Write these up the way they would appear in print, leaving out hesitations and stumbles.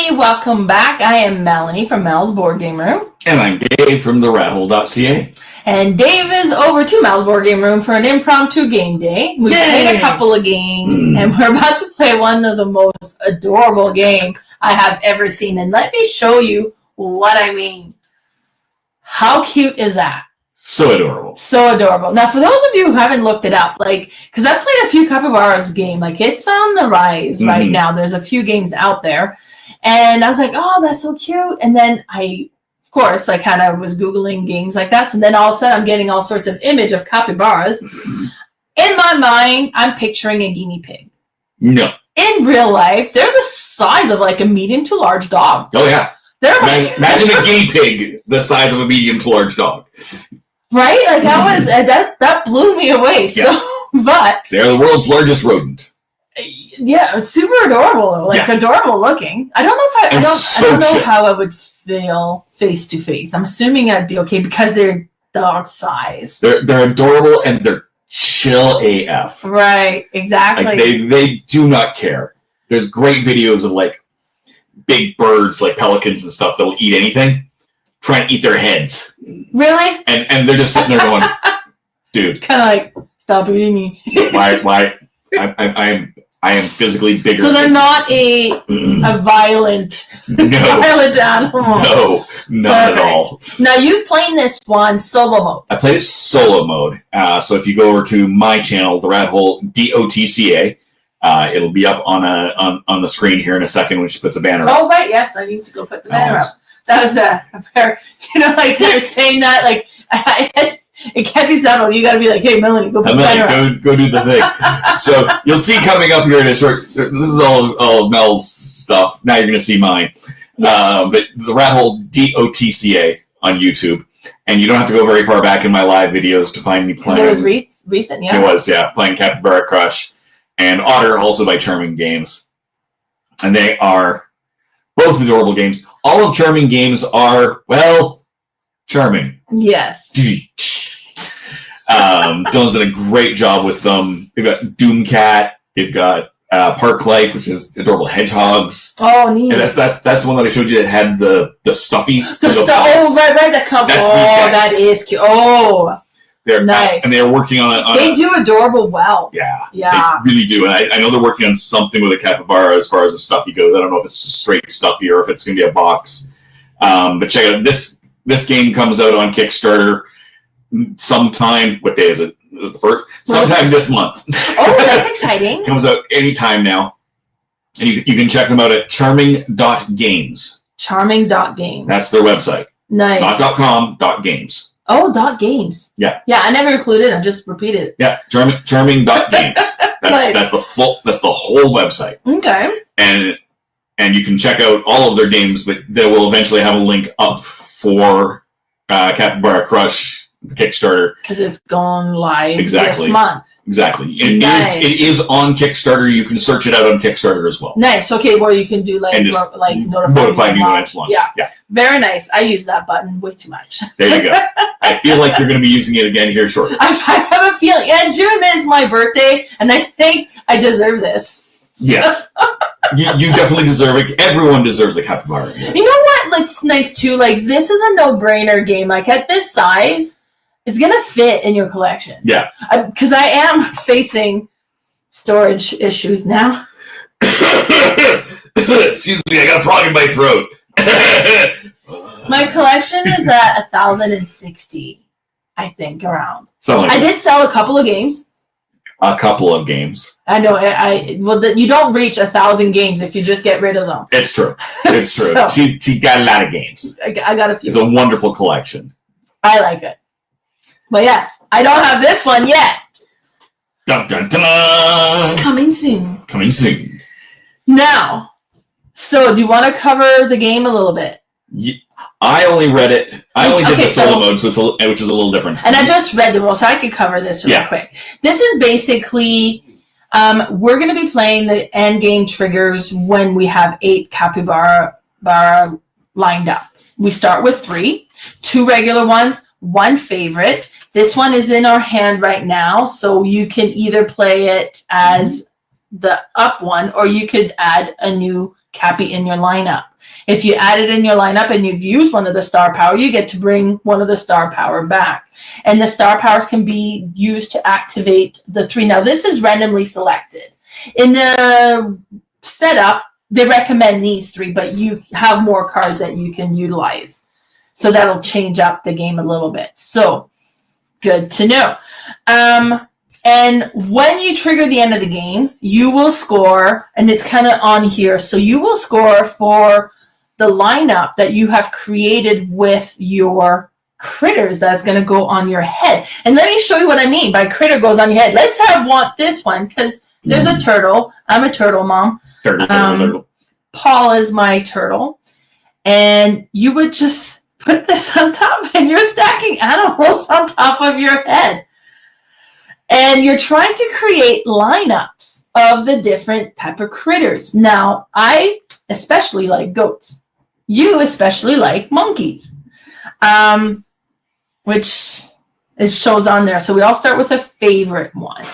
everybody, welcome back. I am Melanie from Mel's Board Game Room. And I'm Dave from theRatHole.ca. And Dave is over to Mel's Board Game Room for an impromptu game day. We've played a couple of games, and we're about to play one of the most adorable games I have ever seen. And let me show you what I mean. How cute is that? So adorable. So adorable. Now, for those of you who haven't looked it up, because I've played a few Capybara's game, it's on the rise right now. There's a few games out there. And I was like, oh, that's so cute. And then I kind of was Googling games like that. And then all of a sudden, I'm getting all sorts of image of capybaras. In my mind, I'm picturing a guinea pig. No. In real life, they're the size of a medium to large dog. Oh, yeah. Imagine a guinea pig the size of a medium to large dog. Right? That blew me away. Yeah. But they're the world's largest rodent. Yeah, it's super adorable. Adorable looking. I don't know if I don't know how I would feel face to face. I'm assuming I'd be okay because they're dog size. They're adorable and they're chill AF. Right, exactly. They do not care. There's great videos of big birds like pelicans and stuff that'll eat anything, trying to eat their heads. Really? And they're just sitting there going, dude. Kind of stop eating me. Why? I am physically bigger. So they're not a violent animal. No, not at all. Now you've played this one solo mode. I played it solo mode. So if you go over to my channel, the RatHole.ca, it'll be up on the screen here in a second when she puts a banner up. Oh right, yes, I need to go put the banner up. That was a pair. I was saying that I had. It can't be settled. You got to be like, hey, Melanie, go put the banner up. Go do the thing. So you'll see coming up here in a short. This is all Mel's stuff. Now you're going to see mine. Yes. But the RatHole.ca on YouTube, and you don't have to go very far back in my live videos to find me playing. It was recent, yeah. It was, yeah, playing Capybara Crush and Otter, also by Charming Games, and they are both adorable games. All of Charming Games are charming. Yes. Dylan's done a great job with them. They've got Doomcat. They've got Park Life, which is adorable hedgehogs. Oh, neat. And that's the one that I showed you that had the stuffy. Right, the couple. That is cute. Oh, they're nice. And they're working on They do adorable well. Yeah. Yeah. They really do. And I know they're working on something with a capybara as far as the stuffy goes. I don't know if it's a straight stuffy or if it's going to be a box. But check it out. This game comes out on Kickstarter sometime. What day is it? The first? Sometime this month. Oh, that's exciting. Comes out anytime now. And you can check them out at charming.games. Charming.games. That's their website. Nice. Not .com, .games. Oh, .games. Yeah. Yeah, I never included it. I just repeated it. Yeah, charming.games. That's the whole website. Okay. And you can check out all of their games, but they will eventually have a link up for Capybara Crush, the Kickstarter. Because it's gone live this month. Exactly. It is on Kickstarter. You can search it out on Kickstarter as well. Nice. Okay, where you can do notify you when it's launched. Yeah. Very nice. I use that button way too much. There you go. I feel like you're going to be using it again here shortly. I have a feeling. Yeah, June is my birthday, and I think I deserve this. Yes. You definitely deserve it. Everyone deserves a capybara. You know what? It's nice too. This is a no-brainer game. At this size, it's gonna fit in your collection. Yeah. Because I am facing storage issues now. Excuse me, I got a frog in my throat. My collection is at 1,060, I think, around. I did sell a couple of games. A couple of games. I know. You don't reach 1,000 games if you just get rid of them. It's true. It's true. So, she got a lot of games. I got a few. It's a wonderful collection. I like it. But yes, I don't have this one yet. Dun, dun, dun. Coming soon. Coming soon. Now, so do you want to cover the game a little bit? Yeah. I only read it. I only did the solo mode, which is a little different. And I just read the rules, so I could cover this real quick. This is basically, we're going to be playing the end game triggers when we have 8 capybara lined up. We start with 3, 2 regular ones, 1 favorite. This one is in our hand right now, so you can either play it as the up one, or you could add a new Cappy in your lineup. If you add it in your lineup and you've used one of the star power, you get to bring one of the star power back. And the star powers can be used to activate the 3. Now, this is randomly selected. In the setup, they recommend these 3, but you have more cards that you can utilize. So that'll change up the game a little bit. So, good to know. And when you trigger the end of the game, you will score, and it's kind of on here. So you will score for the lineup that you have created with your critters that's going to go on your head. And let me show you what I mean by critter goes on your head. Let's want this one, because there's a turtle. I'm a turtle mom. Turtle. Paul is my turtle. And you would just put this on top, and you're stacking animals on top of your head. And you're trying to create lineups of the different type of critters. Now, I especially like goats. You especially like monkeys, which shows on there. So we all start with a favorite one.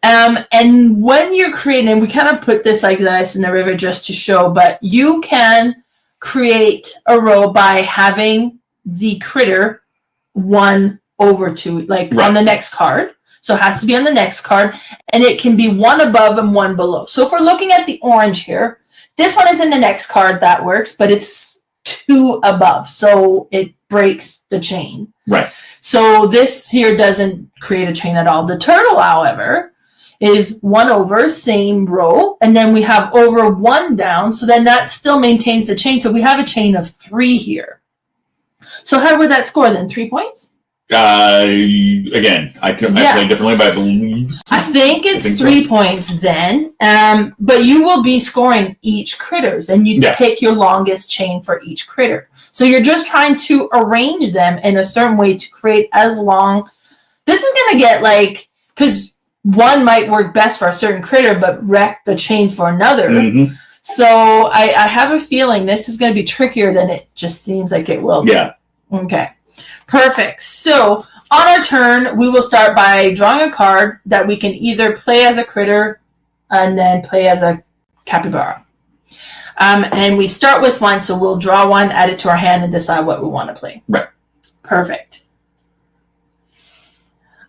And when you're creating, and we kind of put this like this in the river just to show, but you can create a row by having the critter 1 over 2, like on the next card. So it has to be on the next card, and it can be 1 above and 1 below. So if we're looking at the orange here, this one is in the next card, that works, but it's 2 above, so it breaks the chain. Right. So this here doesn't create a chain at all. The turtle, however, is 1 over, same row, and then we have over 1 down, so then that still maintains the chain. So we have a chain of 3 here. So how would that score then? 3 points? Again, I play differently, but I believe so. I think it's 3 points then. But you will be scoring each critters, and you pick your longest chain for each critter. So you're just trying to arrange them in a certain way to create as long. This is going to get because one might work best for a certain critter, but wreck the chain for another. Mm-hmm. So I have a feeling this is going to be trickier than it just seems like it will be. Yeah. Okay. Perfect. So on our turn, we will start by drawing a card that we can either play as a critter and then play as a capybara. And we start with 1, so we'll draw 1, add it to our hand, and decide what we want to play. Right. Perfect.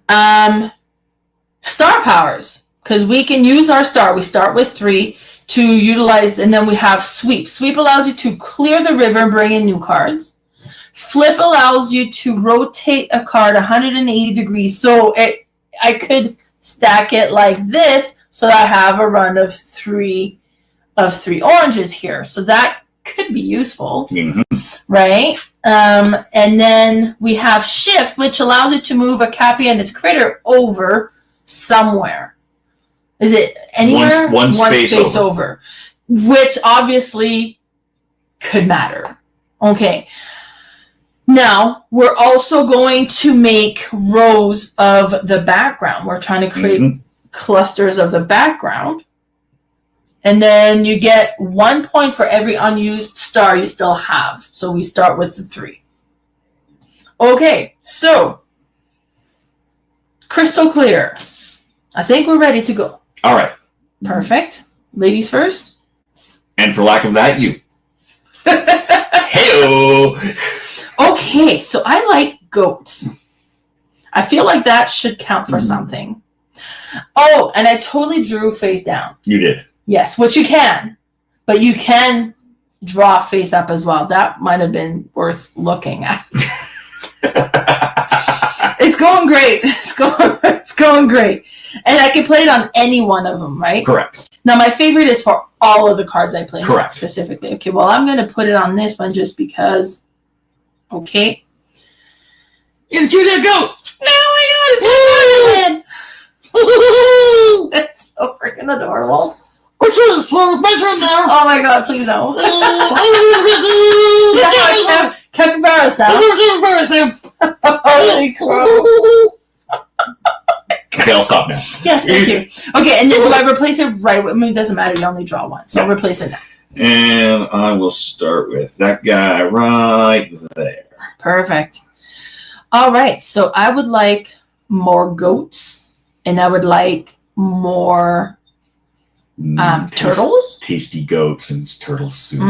Star powers, because we can use our star. We start with 3 to utilize, and then we have sweep. Sweep allows you to clear the river and bring in new cards. Flip allows you to rotate a card 180 degrees. So I could stack it like this, so I have a run of 3 oranges here. So that could be useful, right? And then we have shift, which allows you to move a Cappy and its critter over somewhere. Is it anywhere? One space over, which obviously could matter. Okay. Now, we're also going to make rows of the background. We're trying to create clusters of the background. And then you get 1 point for every unused star you still have. So we start with the 3. Okay, so crystal clear. I think we're ready to go. All right. Perfect. Ladies first. And for lack of that, you. Hey-o! Okay, so I like goats. I feel like that should count for something. Oh, and I totally drew face down. You did. Yes, which you can. But you can draw face up as well. That might have been worth looking at. It's going great. It's going great. And I can play it on any one of them, right? Correct. Now, my favorite is for all of the cards I play. Correct. Specifically. Okay, well, I'm going to put it on this one just because... Okay. It's cute that goat. Oh my god, it's my It's so freaking adorable. Okay, so my turn now. Oh my god, please no. Capybara sound. Capybara sounds. Holy crap. Okay, I'll stop now. Yes, thank you. Okay, and then do I replace it right away? I mean, it doesn't matter, you only draw 1. So I'll replace it now. And I will start with that guy right there. Perfect. All right, so I would like more goats, and I would like more Turtles? Tasty goats and turtle soup.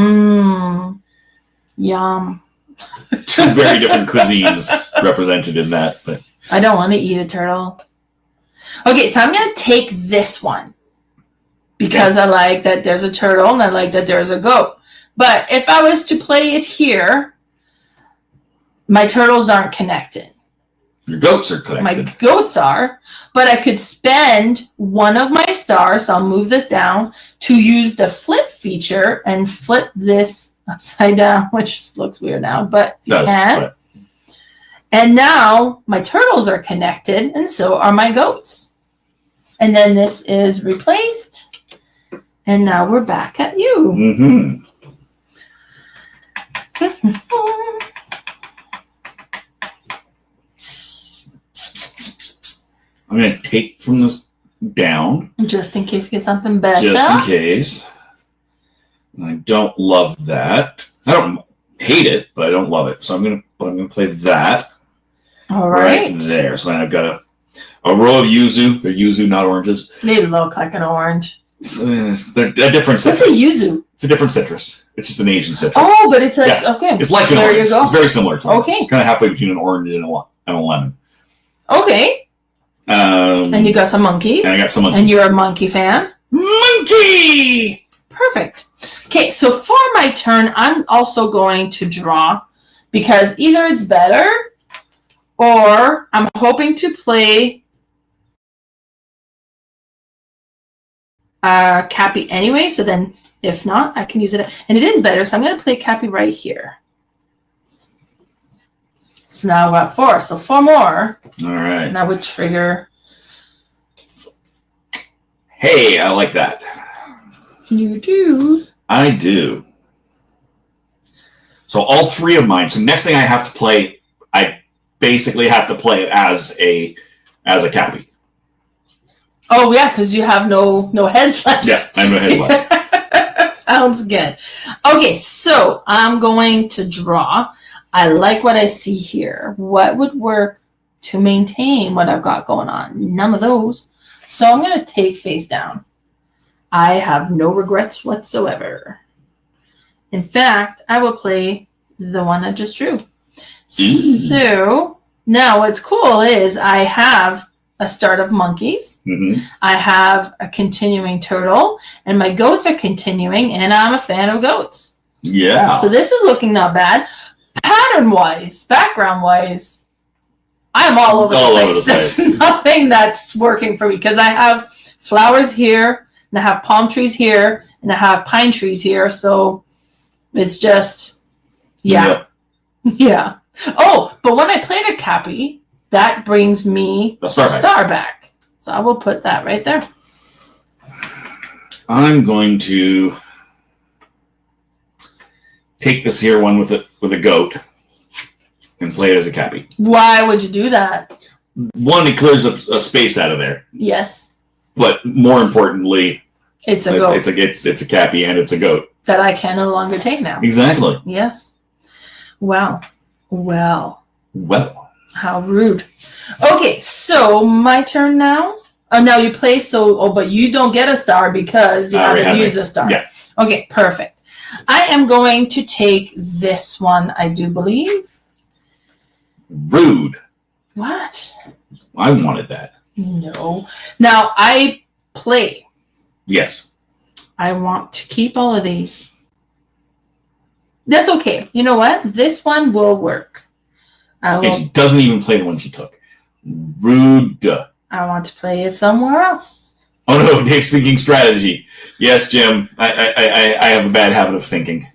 Yum. Two very different cuisines represented in that, but I don't want to eat a turtle. Okay, so I'm going to take this one because I like that there's a turtle and I like that there's a goat. But if I was to play it here, my turtles aren't connected. Your goats are connected. My goats are, but I could spend one of my stars, so I'll move this down, to use the flip feature and flip this upside down, which looks weird now, but you can. But... And now my turtles are connected, and so are my goats. And then this is replaced, and now we're back at you. I'm going to take from this down. Just in case you get something better. Just in case. I don't love that. I don't hate it, but I don't love it. So I'm going to play that. All right. Right there. So I've got a row of yuzu. They're yuzu, not oranges. They look like an orange. They're a different citrus. What's a yuzu? It's a different citrus. It's just an Asian citrus. Oh, but it's like, okay. It's like an orange. There you go. It's very similar to orange. Okay. It's kind of halfway between an orange and a lemon. Okay. And you got some monkeys. And I got some monkeys. And you're a monkey fan. Monkey! Perfect. Okay, so for my turn, I'm also going to draw because either it's better or I'm hoping to play Cappy anyway, so then if not, I can use it. And it is better, so I'm going to play Cappy right here. So now we're at 4, so 4 more. All right. And I would trigger. Hey, I like that. You do. I do. So all 3 of mine. So next thing I have to play, I basically have to play it as a Cappy. Oh yeah, because you have no heads left. Yes, I have no heads left. Sounds good. Okay, so I'm going to draw. I like what I see here. What would work to maintain what I've got going on? None of those. So I'm going to take face down. I have no regrets whatsoever. In fact, I will play the one I just drew. So now what's cool is I have a start of monkeys. I have a continuing turtle, and my goats are continuing, and I'm a fan of goats. Yeah. So this is looking not bad. Pattern-wise, background-wise, I'm all over the place. There's nothing that's working for me because I have flowers here, and I have palm trees here, and I have pine trees here. So it's just, yeah. Oh, but when I played a Cappy, that brings me a star back. So I will put that right there. I'm going to take this here one with a goat and play it as a Cappy. Why would you do that? One, it clears up a space out of there. Yes. But more importantly, it's a goat. It's a Cappy and it's a goat. That I can no longer take now. Exactly. Yes. Wow. Well. How rude. Okay, so my turn now. Oh, now you play but you don't get a star because you haven't used a star. Yeah. Okay, perfect. I am going to take this one, I do believe. Rude. What? I wanted that. No. Now, I play. Yes. I want to keep all of these. That's okay. You know what? This one will work. It doesn't even play the one she took. Rude. I want to play it somewhere else. Oh no, Dave's thinking strategy. Yes, Jim. I have a bad habit of thinking.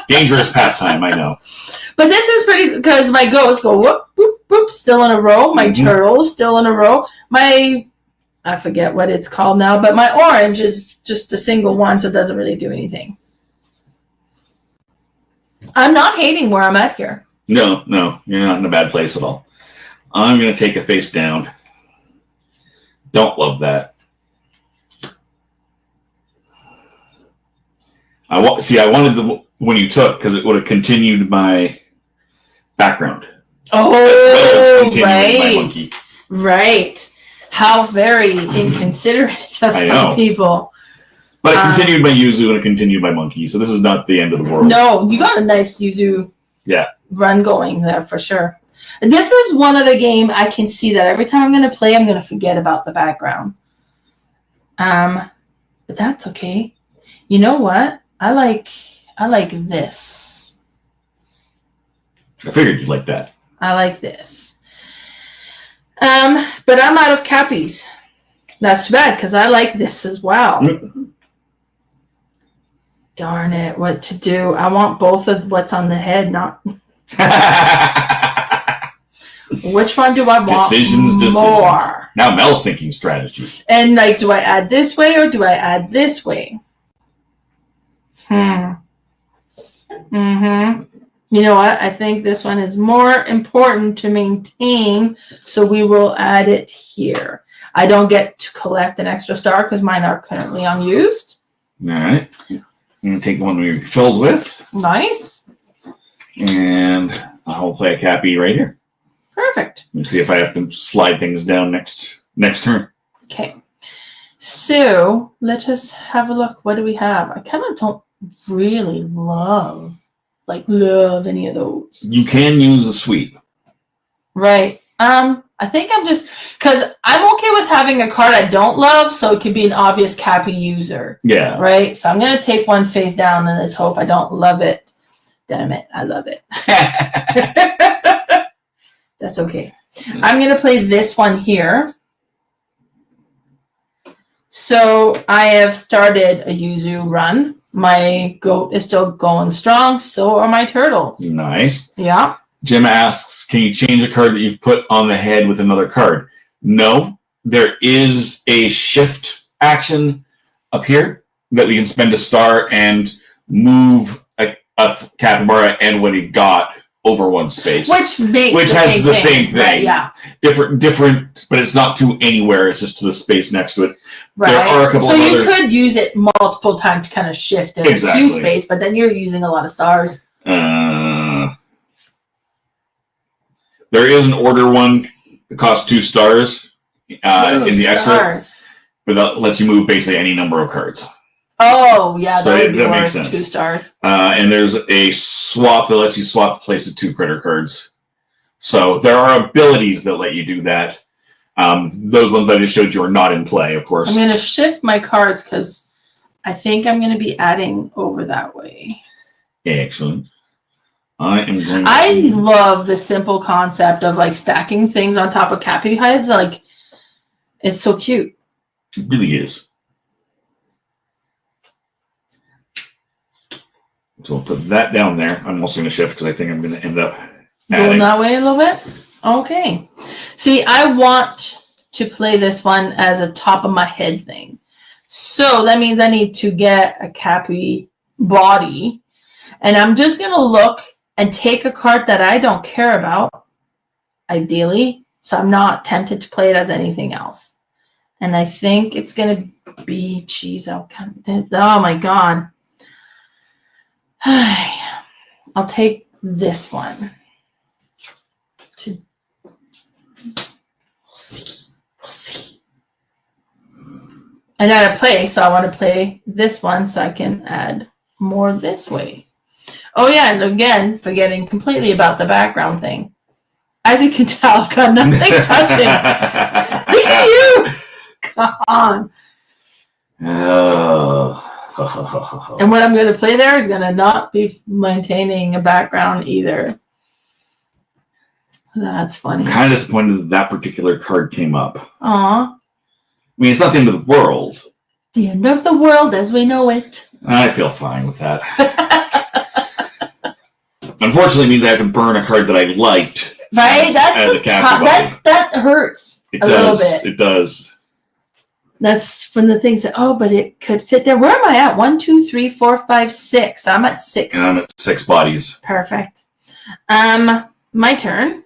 Dangerous pastime, I know. But this is pretty because my goats go whoop, whoop, whoop, still in a row. My turtles still in a row. I forget what it's called now, but my orange is just a single one, so it doesn't really do anything. I'm not hating where I'm at here. No, you're not in a bad place at all. I'm going to take a face down. Don't love that. I wanted the one you took because it would have continued my background. Oh, as well as continuing my monkey. Right. How very inconsiderate of some people. But I continued my Yuzu and I continued my Monkey, so this is not the end of the world. No, you got a nice Yuzu run going there for sure. This is one of the game I can see that every time I'm going to play, I'm going to forget about the background. But that's okay. You know what? I like this. I figured you'd like that. I like this. But I'm out of Cappies. That's too bad because I like this as well. Darn it, what to do? I want both of what's on the head, not... Which one do I want Decisions. more? Now Mel's thinking strategy. And, like, do I add this way or do I add this way? You know what? I think this one is more important to maintain, so we will add it here. I don't get to collect an extra star because mine are currently unused. All right. I'm going to take the one we filled with. Nice. And I'll play a Cappy right here. Perfect. Let's see if I have to slide things down next turn. Okay. So let us have a look. What do we have? I kind of don't really love any of those. You can use a sweep. Right. I think I'm just because I'm okay with having a card I don't love, so it could be an obvious Cappy user. Yeah. Right. So I'm gonna take one face down and let's hope I don't love it. Damn it, I love it. That's okay. I'm gonna play this one here. So I have started a Yuzu run. My goat is still going strong. So are my turtles. Nice. Yeah. Jim asks, can you change a card that you've put on the head with another card? No. There is a shift action up here that we can spend a star and move a capybara and what he got over one space. Which has the same thing. Right, yeah. Different, but it's not to anywhere. It's just to the space next to it. Right. There are a couple so of you could use it multiple times to kind of shift in a few space, but then you're using a lot of stars. There is an order one that costs 2 stars in the extra, but that lets you move basically any number of cards. Oh, yeah, so that makes sense. 2 stars. And there's a swap that lets you swap the place of 2 critter cards. So there are abilities that let you do that. Those ones I just showed you are not in play, of course. I'm going to shift my cards because I think I'm going to be adding over that way. Excellent. I love the simple concept of like stacking things on top of Cappy heads. Like, it's so cute. It really is. So we'll put that down there. I'm also going to shift because I think I'm going to end up going that way a little bit. Okay. See, I want to play this one as a top of my head thing. So that means I need to get a Cappy body. And I'm just going to look and take a card that I don't care about, ideally. So I'm not tempted to play it as anything else. And I think it's going to be, oh my God. I'll take this one. We'll see. I gotta play, so I want to play this one so I can add more this way. Oh yeah, and again, forgetting completely about the background thing. As you can tell, I've got nothing touching. Look at you! Come on. And what I'm going to play there is going to not be maintaining a background either. That's funny. I'm kind of disappointed that particular card came up. Aw. I mean, it's not the end of the world. The end of the world as we know it. I feel fine with that. Unfortunately, it means I have to burn a card that I liked. Right? That hurts little bit. It does. That's one of the things that, but it could fit there. Where am I at? 1, 2, 3, 4, 5, 6. I'm at 6. And I'm at 6 bodies. Perfect. My turn.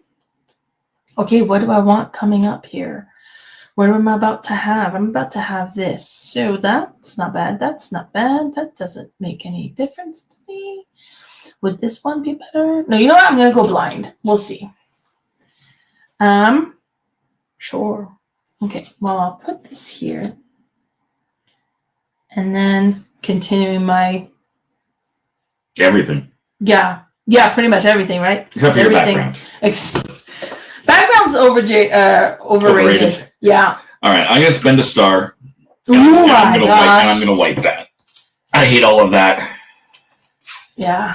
Okay, what do I want coming up here? What am I about to have? I'm about to have this. So that's not bad. That's not bad. That doesn't make any difference to me. Would this one be better? No, you know what? I'm going to go blind. We'll see. Sure. Okay, well, I'll put this here. And then continuing my... Everything. Yeah, pretty much everything, right? Except for everything. Your background. Background's overrated. Yeah. All right, I'm going to spend a star. Oh my gosh. And I'm going to wipe that. I hate all of that. Yeah.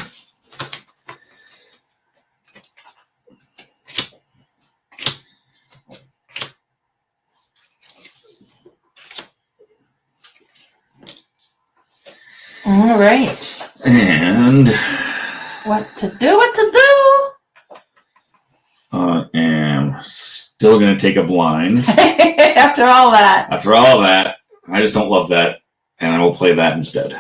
All right. And what to do? I am still going to take a blind. After all that, I just don't love that, and I will play that instead.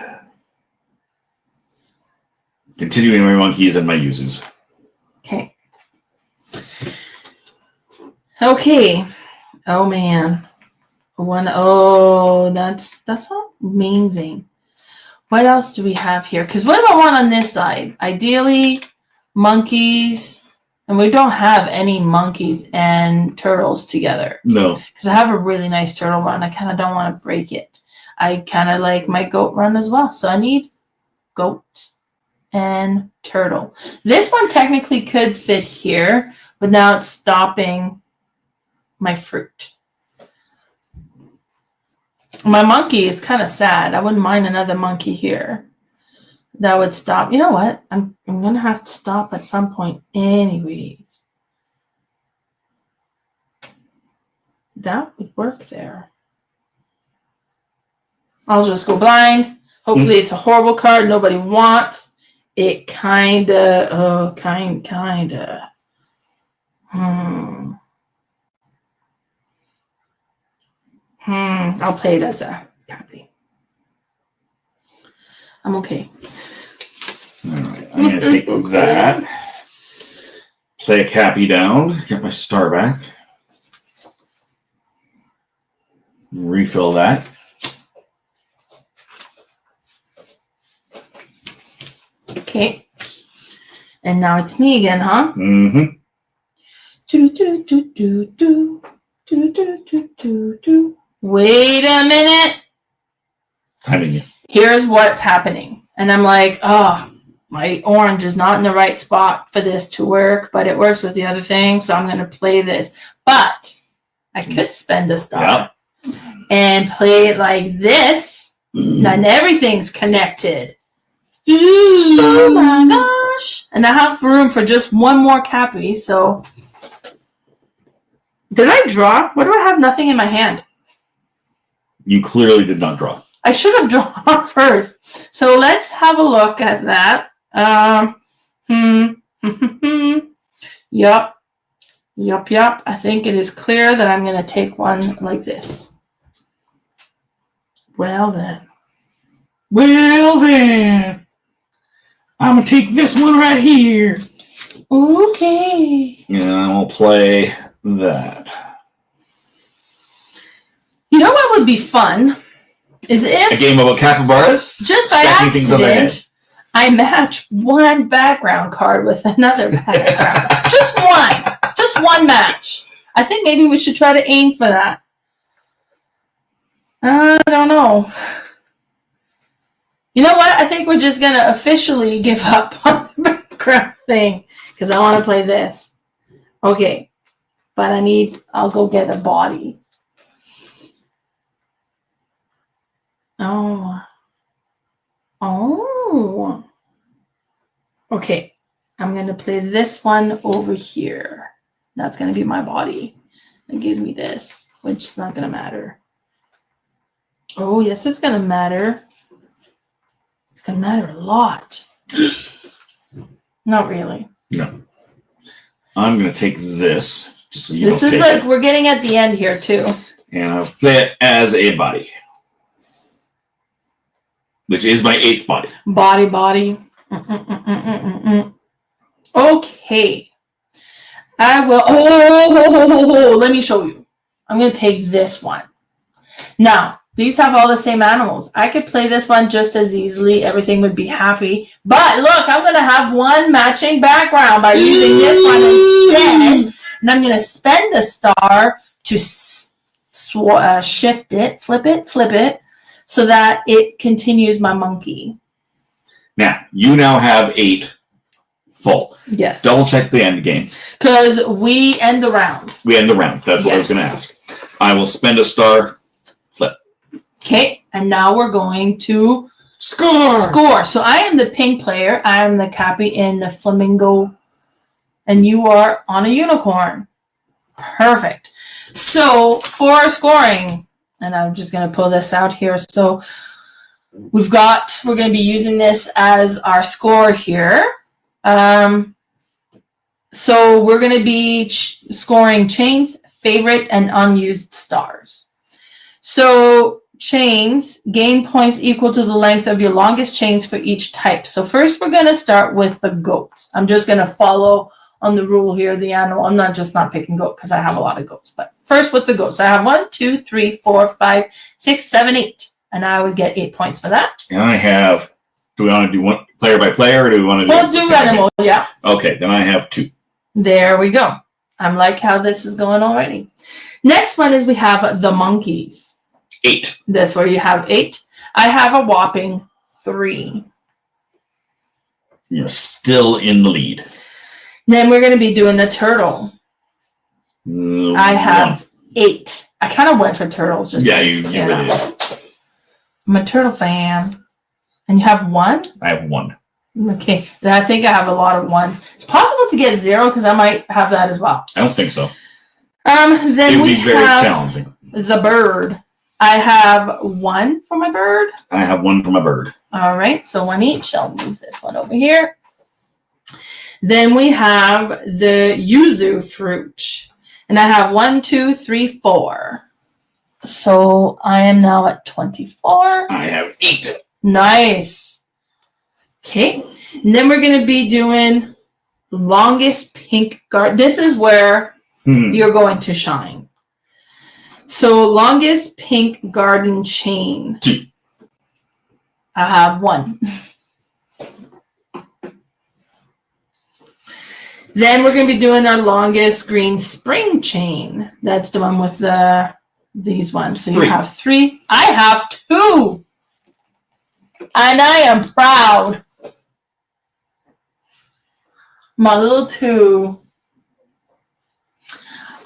Continuing my monkeys and my uses. Okay. Oh man. That's amazing. What else do we have here? Because what do I want on this side? Ideally, monkeys. And we don't have any monkeys and turtles together. No. Because I have a really nice turtle run. I kind of don't want to break it. I kind of like my goat run as well. So I need goat and turtle. This one technically could fit here, but now it's stopping my fruit. My monkey is kind of sad. I wouldn't mind another monkey here. That would stop. You know what? I'm going to have to stop at some point anyways. That would work there. I'll just go blind. Hopefully it's a horrible card nobody wants. It kinda. I'll play it as a copy. I'm okay. All right, I'm going to take that. Play a Cappy down. Get my star back. Refill that. Okay. And now it's me again, huh? Mm-hmm. Wait a minute. Timing you. Here's what's happening. And I'm like, oh, my orange is not in the right spot for this to work, but it works with the other thing, so I'm going to play this. But I could spend a star and play it like this, and everything's connected. Oh my gosh. And I have room for just one more Cappy, so... Did I draw? What do I have? Nothing in my hand. You clearly did not draw. I should have drawn first. So let's have a look at that. Yup. I think it is clear that I'm going to take one like this. Well then. I'm going to take this one right here. Okay. And I will play that. You know what would be fun? Is if a game about capybaras? Just by accident, I match one background card with another background. Just one match. I think maybe we should try to aim for that. I don't know. You know what? I think we're just going to officially give up on the background thing because I want to play this. Okay. But I'll go get a body. Oh. Okay. I'm going to play this one over here. That's going to be my body. That gives me this, which is not going to matter. Oh, yes, it's going to matter. It's going to matter a lot. Not really. No. I'm going to take this. Just so you this is like, we're getting at the end here, too. And I'll play it as a body. Which is my 8th body. Body. Okay. I will... Oh, let me show you. I'm going to take this one. Now, these have all the same animals. I could play this one just as easily. Everything would be happy. But look, I'm going to have one matching background by using this one instead. And I'm going to spend a star to shift it, flip it, so that it continues my monkey. Now, you now have 8 full. Yes. Double check the end game. Because we end the round. We end the round. That's what I was going to ask. I will spend a star, flip. Okay, and now we're going to score. So I am the pink player. I am the Cappy in the flamingo, and you are on a unicorn. Perfect. So for scoring, and I'm just going to pull this out here. So we're going to be using this as our score here. So we're going to be scoring chains, favorite, and unused stars. So chains gain points equal to the length of your longest chains for each type. So first we're going to start with the goats. I'm just going to follow on the rule here, the animal. I'm not picking goat because I have a lot of goats. But first with the goats, I have 1, 2, 3, 4, 5, 6, 7, 8. And I would get 8 points for that. And I have, do we want to do one player by player, or do we want to do... We'll do animal, yeah. Okay, then I have 2. There we go. I'm like how this is going already. Next one is we have the monkeys. 8. This where you have 8. I have a whopping 3. You're still in the lead. Then we're going to be doing the turtle. I have 8. I kind of went for turtles. Just you really did. I'm a turtle fan. And you have 1? I have 1. Okay. Then I think I have a lot of 1s. It's possible to get 0 because I might have that as well. I don't think so. Then it would we be very challenging. The bird. I have 1 for my bird. I have 1 for my bird. All right. So 1 each. I'll move this one over here. Then we have the yuzu fruit. And I have 1, 2, 3, 4. So I am now at 24. I have 8. Nice. Okay. And then we're going to be doing longest pink guard. This is where you're going to shine. So longest pink garden chain. 2. I have 1. Then we're going to be doing our longest green spring chain. That's the one with these ones. So 3. You have 3. I have 2. And I am proud. My little 2.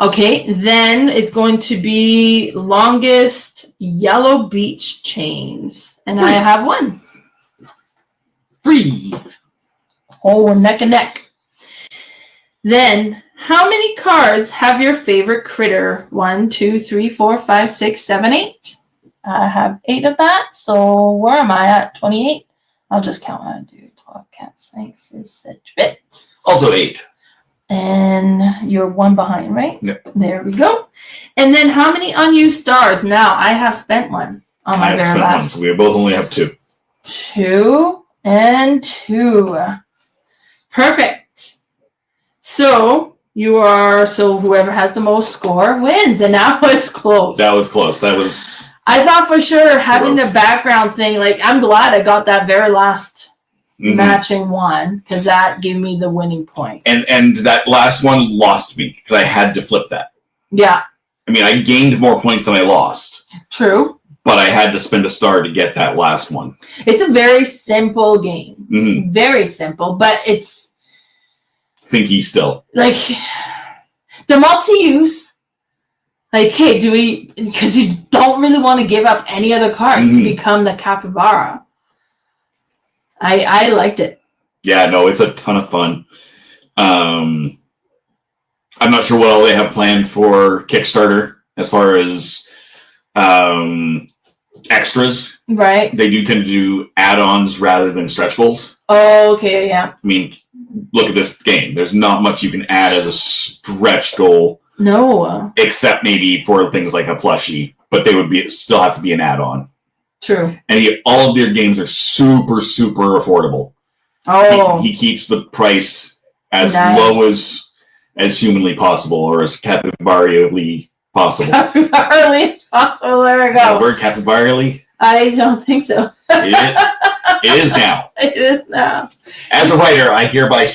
Okay, then it's going to be longest yellow beach chains. And 3. I have 1. 3. Oh, neck and neck. Then, how many cards have your favorite critter? 1, 2, 3, 4, 5, 6, 7, 8. I have 8 of that. So where am I at? 28. I'll just count 1, 2, 12, cats, 6, 7, 8. Also 8. And you're 1 behind, right? Yep. There we go. And then how many unused stars? Now I have spent 1 on my very last. 1, so we both only have 2. 2 and 2. Perfect. So whoever has the most score wins, and that was close. That was close. That was. I thought for sure having the background thing. Like I'm glad I got that very last matching one because that gave me the winning point. And that last one lost me because I had to flip that. Yeah. I mean, I gained more points than I lost. True. But I had to spend a star to get that last one. It's a very simple game. Very simple, but it's. Thinky still. Like, the multi-use, like, hey, because you don't really want to give up any other cards to become the Capybara. I liked it. Yeah, no, it's a ton of fun. I'm not sure what all they have planned for Kickstarter as far as extras. Right. They do tend to do add-ons rather than stretch goals. Oh, okay, yeah. I mean, look at this game. There's not much you can add as a stretch goal. No. Except maybe for things like a plushie, but they would still have to be an add-on. True. And all of their games are super, super affordable. Oh. He keeps the price as low as humanly possible, or as capybara-ly possible. Capybara-ly as possible. There we go. The word capybara-ly? I don't think so. It is now. It is now. As a writer, I hereby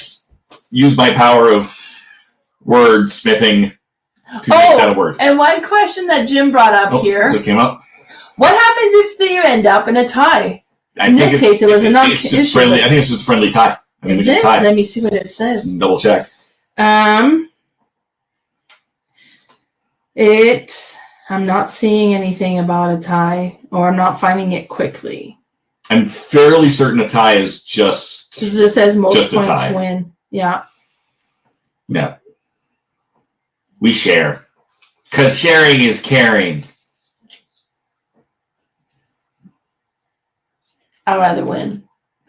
use my power of wordsmithing to make that a word. And one question that Jim brought up here. Just came up. What happens if you end up in a tie? In this case, it was a non-issue. It's just friendly. I think it's just a friendly tie. I mean, Is it? Let me see what it says. Double check. I'm not seeing anything about a tie, or I'm not finding it quickly. I'm fairly certain a tie is just. It just says most just points win. Yeah. Yeah. We share. Because sharing is caring. I'd rather win.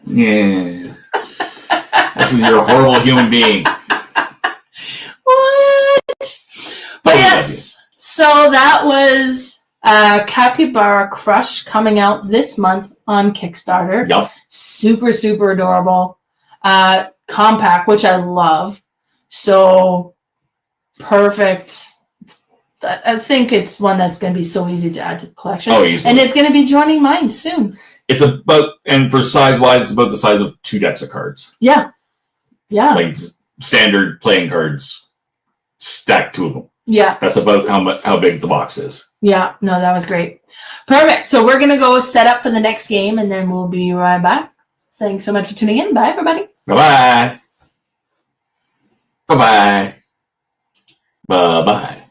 Yeah. This is your horrible human being. What? But yes. So that was Capybara Crush coming out this month on Kickstarter. Yep. Super, super adorable. Compact, which I love. So perfect. I think it's one that's going to be so easy to add to the collection. Oh, easily. And it's going to be joining mine soon. It's about, and for size-wise, it's about the size of 2 decks of cards. Yeah. Yeah. Like standard playing cards, stacked 2 of them. Yeah. That's about how big the box is. Yeah. No, that was great. Perfect. So we're going to go set up for the next game, and then we'll be right back. Thanks so much for tuning in. Bye, everybody. Bye-bye. Bye-bye. Bye-bye.